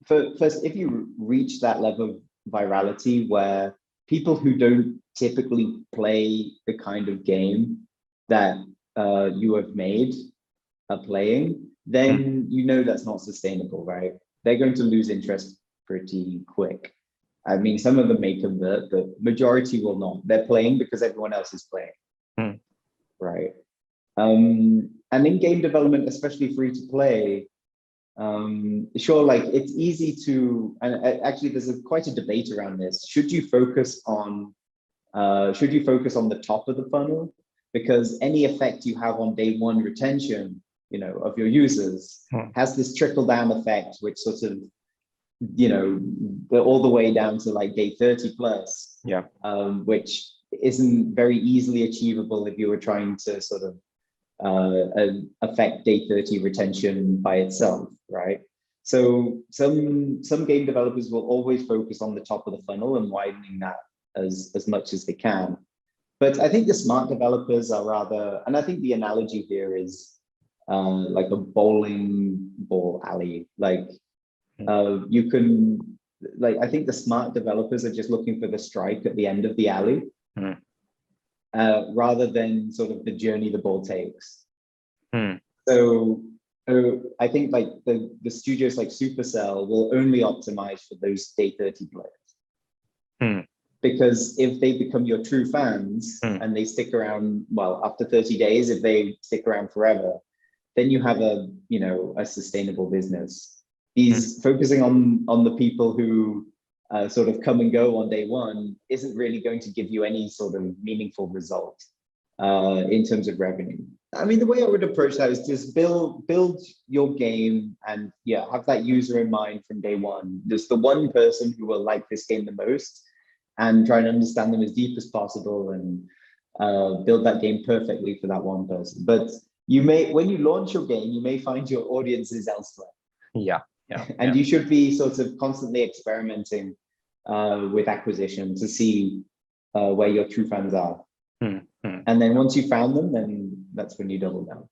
first, if you reach that level of virality where people who don't typically play the kind of game that you have made are playing, then you know that's not sustainable, right? They're going to lose interest pretty quick. I mean, some of them may convert, but majority will not. They're playing because everyone else is playing, right? And in game development, especially free to play, sure, like it's easy to, and actually there's quite a debate around this. Should you focus on the top of the funnel? Because any effect you have on day one retention, you know, of your users has this trickle down effect, which sort of, you know, all the way down to like day 30 plus, which isn't very easily achievable if you were trying to sort of affect day 30 retention by itself, right? So some game developers will always focus on the top of the funnel and widening that as much as they can. But I think the smart developers are rather, and I think the analogy here is like a bowling ball alley. Like you can, like, I think the smart developers are just looking for the strike at the end of the alley. Rather than sort of the journey the ball takes. So I think like the studios like Supercell will only optimize for those day 30 players. Because if they become your true fans and they stick around, well, after 30 days, if they stick around forever, then you have a, you know, a sustainable business. These focusing on the people who sort of come and go on day one isn't really going to give you any sort of meaningful result in terms of revenue. I mean, the way I would approach that is just build your game and have that user in mind from day one. There's the one person who will like this game the most and try and understand them as deep as possible and build that game perfectly for that one person. But you may, when you launch your game, you may find your audiences elsewhere. And you should be sort of constantly experimenting with acquisition to see where your true fans are. And then once you found them, then that's when you double down.